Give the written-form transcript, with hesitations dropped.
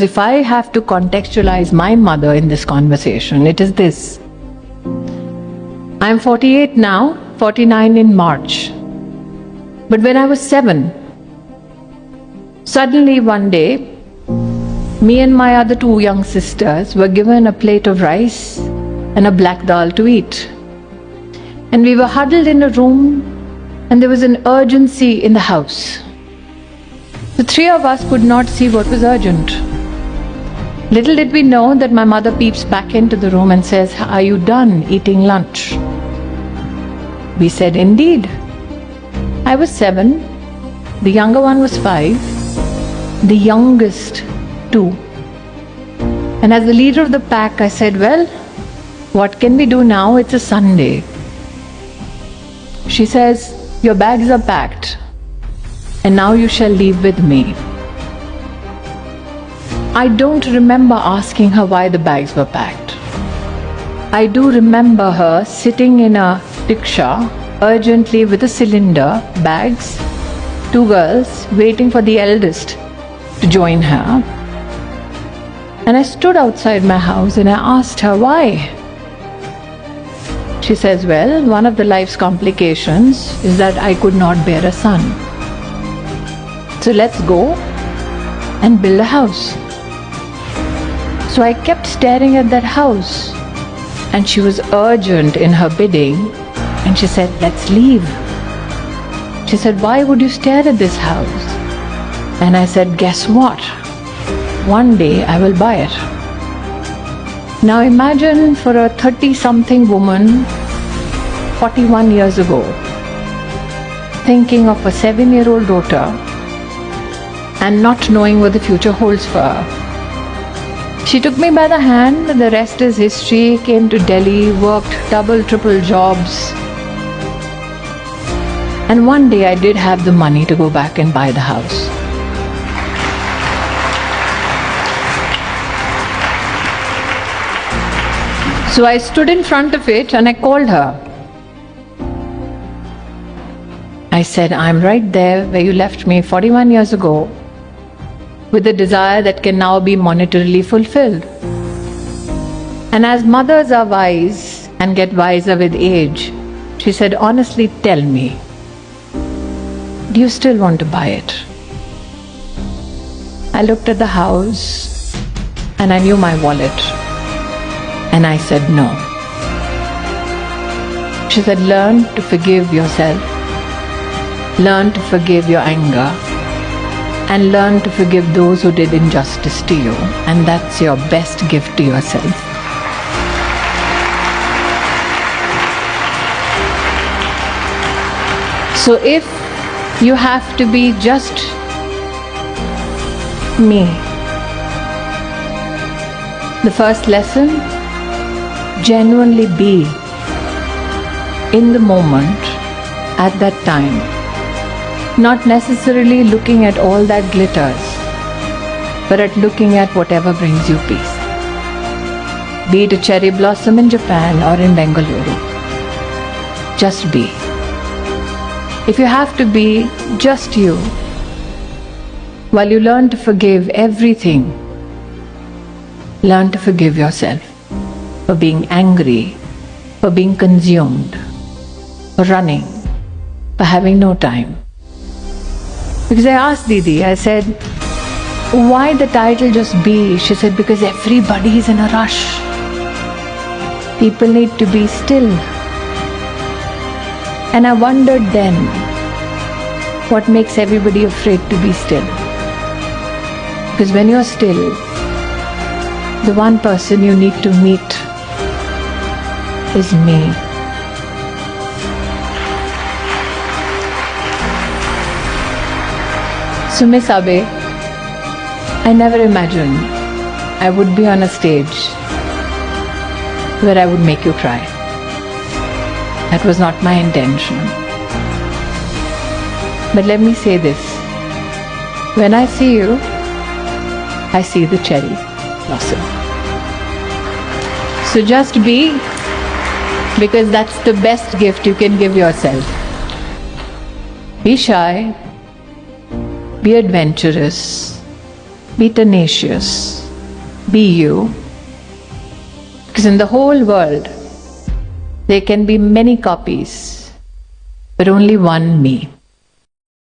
If I have to contextualize my mother in this conversation, it is this. I'm 48 now, 49 in March. But when I was 7, suddenly one day, me and my other 2 young sisters were given a plate of rice and a black dal to eat. And we were huddled in a room and there was an urgency in the house. The 3 of us could not see what was urgent. Little did we know that my mother peeps back into the room and says, "Are you done eating lunch?" We said, "Indeed." I was 7, the younger one was 5, the youngest 2. And as the leader of the pack, I said, "Well, what can we do now? It's a Sunday." She says, "Your bags are packed, and now you shall leave with me." I don't remember asking her why the bags were packed. I do remember her sitting in a rickshaw urgently with a cylinder, bags, 2 girls waiting for the eldest to join her. And I stood outside my house and I asked her why. She says, "Well, one of the life's complications is that I could not bear a son. So let's go and build a house." So I kept staring at that house and she was urgent in her bidding and she said, "Let's leave." She said, "Why would you stare at this house?" And I said, "Guess what? One day I will buy it." Now imagine for a 30-something woman 41 years ago thinking of a 7-year-old daughter and not knowing what the future holds for her. She took me by the hand, and the rest is history. Came to Delhi, worked double, triple jobs. And one day I did have the money to go back and buy the house. So I stood in front of it and I called her. I said, "I'm right there where you left me 41 years ago, with a desire that can now be monetarily fulfilled." And as mothers are wise and get wiser with age, she said, "Honestly, tell me, do you still want to buy it?" I looked at the house and I knew my wallet and I said no. She said, "Learn to forgive yourself, learn to forgive your anger, and learn to forgive those who did injustice to you, and that's your best gift to yourself." So if you have to be just me, the first lesson, genuinely be in the moment at that time. Not necessarily looking at all that glitters, but at looking at whatever brings you peace. Be it a cherry blossom in Japan or in Bengaluru. Just be. If you have to be just you, while you learn to forgive everything, learn to forgive yourself for being angry, for being consumed, for running, for having no time. Because I asked Didi, I said, "Why the title just be?" She said, "Because everybody is in a rush. People need to be still." And I wondered then, what makes everybody afraid to be still? Because when you're still, the one person you need to meet is me. So Miss Abe, I never imagined I would be on a stage where I would make you cry. That was not my intention. But let me say this. When I see you, I see the cherry blossom. So just be, because that's the best gift you can give yourself. Be shy. Be adventurous, be tenacious, be you. Because in the whole world, there can be many copies, but only one me.